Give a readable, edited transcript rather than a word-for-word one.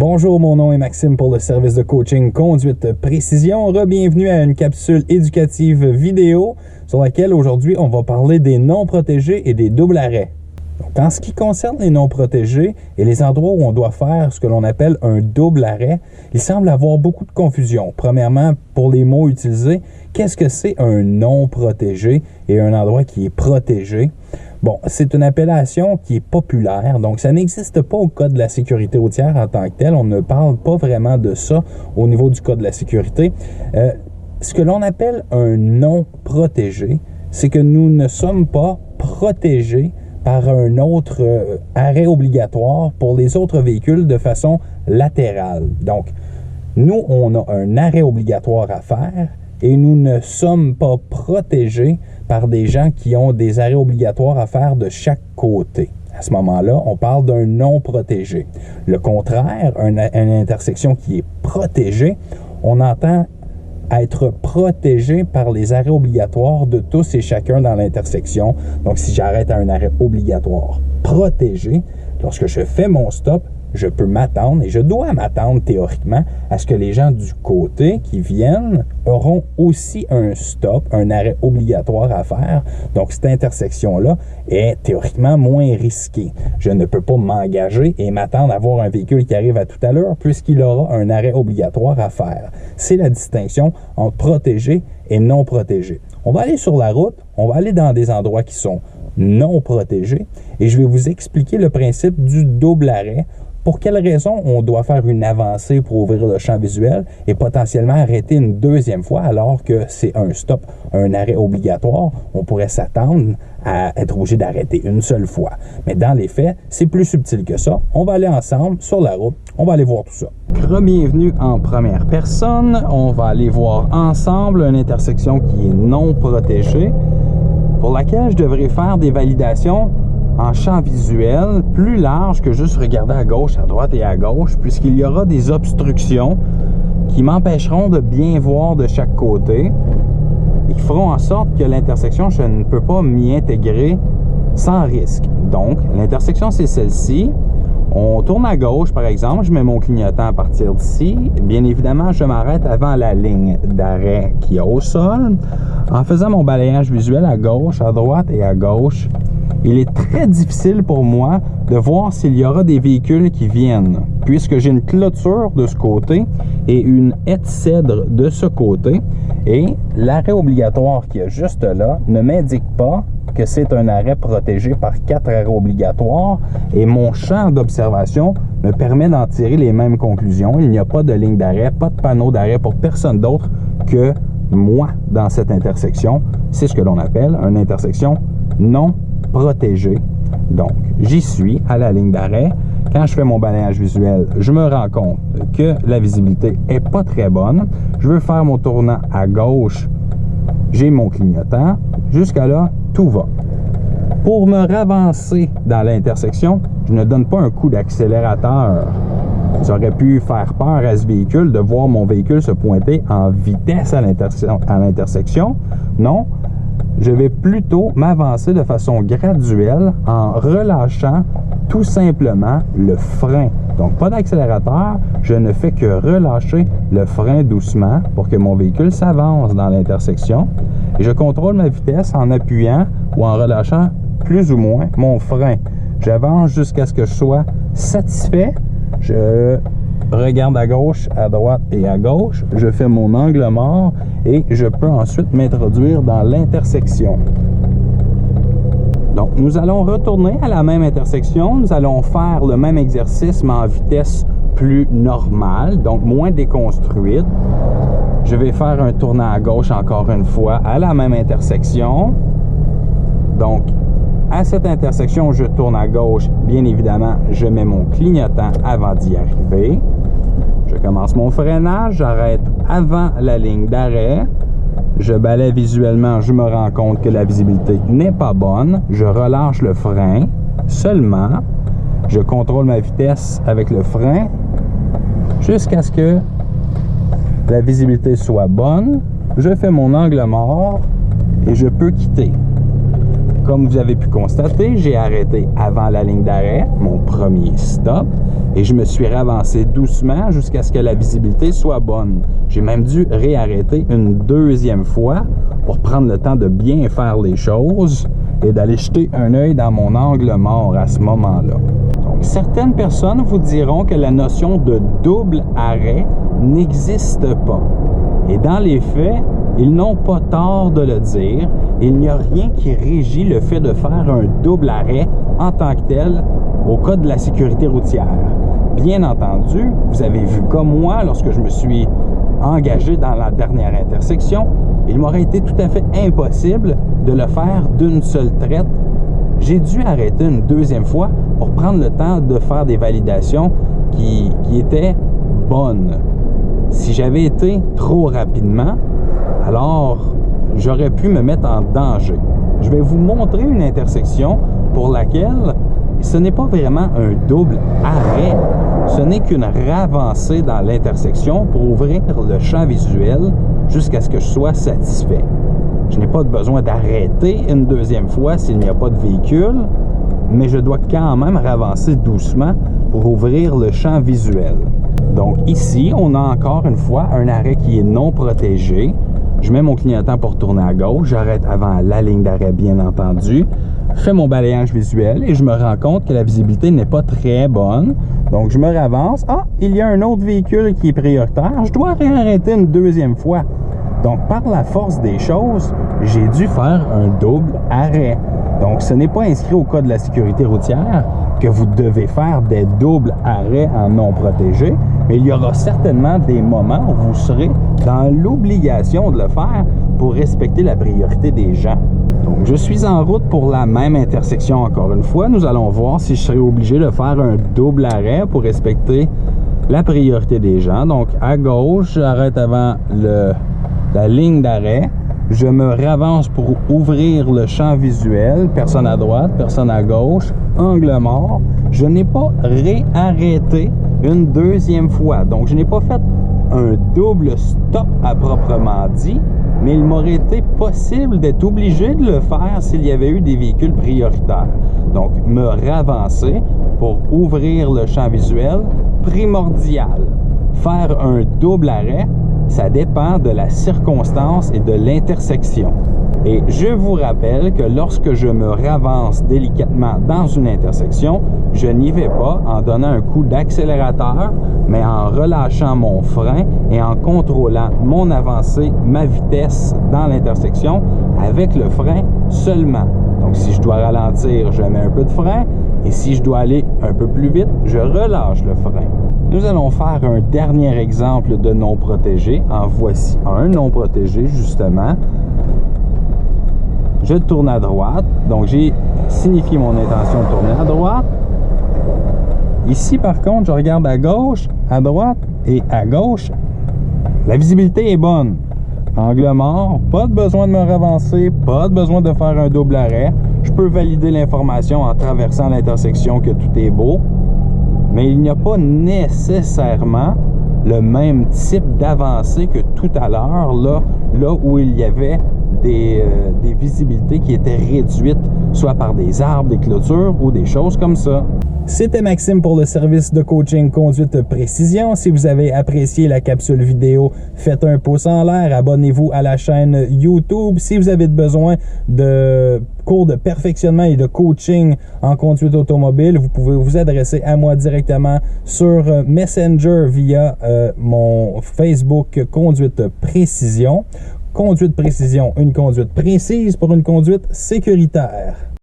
Bonjour, mon nom est Maxime pour le service de coaching Conduite Précision. Bienvenue à une capsule éducative vidéo sur laquelle aujourd'hui on va parler des non protégés et des doubles arrêts. Donc, en ce qui concerne les non protégés et les endroits où on doit faire ce que l'on appelle un double arrêt, il semble avoir beaucoup de confusion. Premièrement, pour les mots utilisés, qu'est-ce que c'est un non protégé et un endroit qui est protégé? Bon, c'est une appellation qui est populaire, donc ça n'existe pas au Code de la sécurité routière en tant que tel. On ne parle pas vraiment de ça au niveau du Code de la sécurité. Ce que l'on appelle un non protégé, c'est que nous ne sommes pas protégés par un autre arrêt obligatoire pour les autres véhicules de façon latérale. Donc, nous, on a un arrêt obligatoire à faire et nous ne sommes pas protégés par des gens qui ont des arrêts obligatoires à faire de chaque côté. À ce moment-là, on parle d'un non protégé. Le contraire, une intersection qui est protégée, on entend être protégé par les arrêts obligatoires de tous et chacun dans l'intersection. Donc, si j'arrête à un arrêt obligatoire protégé, lorsque je fais mon stop, je peux m'attendre, et je dois m'attendre théoriquement, à ce que les gens du côté qui viennent auront aussi un stop, un arrêt obligatoire à faire. Donc, cette intersection-là est théoriquement moins risquée. Je ne peux pas m'engager et m'attendre à voir un véhicule qui arrive à toute allure puisqu'il aura un arrêt obligatoire à faire. C'est la distinction entre protégé et non protégé. On va aller sur la route, on va aller dans des endroits qui sont non protégés et je vais vous expliquer le principe du double arrêt. Pour quelles raisons on doit faire une avancée pour ouvrir le champ visuel et potentiellement arrêter une deuxième fois alors que c'est un stop, un arrêt obligatoire. On pourrait s'attendre à être obligé d'arrêter une seule fois. Mais dans les faits, c'est plus subtil que ça. On va aller ensemble sur la route. On va aller voir tout ça. Bienvenue en première personne. On va aller voir ensemble une intersection qui est non protégée pour laquelle je devrais faire des validations en champ visuel plus large que juste regarder à gauche, à droite et à gauche, puisqu'il y aura des obstructions qui m'empêcheront de bien voir de chaque côté et qui feront en sorte que l'intersection, je ne peux pas m'y intégrer sans risque. Donc, l'intersection, c'est celle-ci. On tourne à gauche, par exemple, je mets mon clignotant à partir d'ici. Bien évidemment, je m'arrête avant la ligne d'arrêt qui est au sol. En faisant mon balayage visuel à gauche, à droite et à gauche, il est très difficile pour moi de voir s'il y aura des véhicules qui viennent, puisque j'ai une clôture de ce côté et une haie de cèdre de ce côté. Et l'arrêt obligatoire qui est juste là ne m'indique pas que c'est un arrêt protégé par 4 arrêts obligatoires et mon champ d'observation me permet d'en tirer les mêmes conclusions. Il n'y a pas de ligne d'arrêt, pas de panneau d'arrêt pour personne d'autre que moi dans cette intersection. C'est ce que l'on appelle une intersection non protégée. Donc, j'y suis à la ligne d'arrêt. Quand je fais mon balayage visuel, je me rends compte que la visibilité est pas très bonne. Je veux faire mon tournant à gauche. J'ai mon clignotant. Jusqu'à là, tout va. Pour me ravancer dans l'intersection, je ne donne pas un coup d'accélérateur. Ça aurait pu faire peur à ce véhicule de voir mon véhicule se pointer en vitesse à l'intersection. Non, je vais plutôt m'avancer de façon graduelle en relâchant tout simplement le frein. Donc, pas d'accélérateur, je ne fais que relâcher le frein doucement pour que mon véhicule s'avance dans l'intersection. Et je contrôle ma vitesse en appuyant ou en relâchant plus ou moins mon frein. J'avance jusqu'à ce que je sois satisfait. Je regarde à gauche, à droite et à gauche. Je fais mon angle mort et je peux ensuite m'introduire dans l'intersection. Donc, nous allons retourner à la même intersection. Nous allons faire le même exercice, mais en vitesse plus normale, donc moins déconstruite. Je vais faire un tournant à gauche encore une fois à la même intersection. Donc, à cette intersection, je tourne à gauche. Bien évidemment, je mets mon clignotant avant d'y arriver. Je commence mon freinage, j'arrête avant la ligne d'arrêt. Je balaie visuellement, je me rends compte que la visibilité n'est pas bonne. Je relâche le frein seulement. Je contrôle ma vitesse avec le frein jusqu'à ce que la visibilité soit bonne. Je fais mon angle mort et je peux quitter. Comme vous avez pu constater, j'ai arrêté avant la ligne d'arrêt, mon premier stop, et je me suis ravancé doucement jusqu'à ce que la visibilité soit bonne. J'ai même dû réarrêter une deuxième fois pour prendre le temps de bien faire les choses et d'aller jeter un œil dans mon angle mort à ce moment-là. Donc, certaines personnes vous diront que la notion de double arrêt n'existe pas. Et dans les faits, ils n'ont pas tort de le dire. Il n'y a rien qui régit le fait de faire un double arrêt en tant que tel au code de la sécurité routière. Bien entendu, vous avez vu comme moi, lorsque je me suis engagé dans la dernière intersection, il m'aurait été tout à fait impossible de le faire d'une seule traite. J'ai dû arrêter une deuxième fois pour prendre le temps de faire des validations qui étaient bonnes. Si j'avais été trop rapidement, alors j'aurais pu me mettre en danger. Je vais vous montrer une intersection pour laquelle ce n'est pas vraiment un double arrêt, ce n'est qu'une ravancée dans l'intersection pour ouvrir le champ visuel jusqu'à ce que je sois satisfait. Je n'ai pas besoin d'arrêter une deuxième fois s'il n'y a pas de véhicule, mais je dois quand même ravancer doucement pour ouvrir le champ visuel. Donc ici, on a encore une fois un arrêt qui est non protégé. Je mets mon clignotant pour tourner à gauche, j'arrête avant la ligne d'arrêt bien entendu, je fais mon balayage visuel et je me rends compte que la visibilité n'est pas très bonne. Donc je me ravance. Ah, il y a un autre véhicule qui est prioritaire, je dois réarrêter une deuxième fois. Donc par la force des choses, j'ai dû faire un double arrêt. Donc ce n'est pas inscrit au code de la sécurité routière que vous devez faire des doubles arrêts en non protégé, mais il y aura certainement des moments où vous serez dans l'obligation de le faire pour respecter la priorité des gens. Donc je suis en route pour la même intersection encore une fois. Nous allons voir si je serai obligé de faire un double arrêt pour respecter la priorité des gens. Donc à gauche, j'arrête avant la ligne d'arrêt. Je me ravance pour ouvrir le champ visuel. Personne à droite, personne à gauche, angle mort. Je n'ai pas réarrêté une deuxième fois. Donc, je n'ai pas fait un double stop à proprement dit, mais il m'aurait été possible d'être obligé de le faire s'il y avait eu des véhicules prioritaires. Donc, me ravancer pour ouvrir le champ visuel, primordial. Faire un double arrêt, ça dépend de la circonstance et de l'intersection. Et je vous rappelle que lorsque je me ravance délicatement dans une intersection, je n'y vais pas en donnant un coup d'accélérateur, mais en relâchant mon frein et en contrôlant mon avancée, ma vitesse dans l'intersection avec le frein seulement. Donc si je dois ralentir, je mets un peu de frein, et si je dois aller un peu plus vite, je relâche le frein. Nous allons faire un dernier exemple de non protégé. En voici un non protégé, justement. Je tourne à droite. Donc, j'ai signifié mon intention de tourner à droite. Ici, par contre, je regarde à gauche, à droite et à gauche. La visibilité est bonne. Angle mort, pas de besoin de me ravancer, pas de besoin de faire un double arrêt. Je peux valider l'information en traversant l'intersection que tout est beau. Mais il n'y a pas nécessairement le même type d'avancée que tout à l'heure, là où il y avait des visibilités qui étaient réduites, soit par des arbres, des clôtures ou des choses comme ça. C'était Maxime pour le service de coaching Conduite Précision. Si vous avez apprécié la capsule vidéo, faites un pouce en l'air, abonnez-vous à la chaîne YouTube. Si vous avez besoin de cours de perfectionnement et de coaching en conduite automobile, vous pouvez vous adresser à moi directement sur Messenger via mon Facebook Conduite Précision. Conduite Précision, une conduite précise pour une conduite sécuritaire.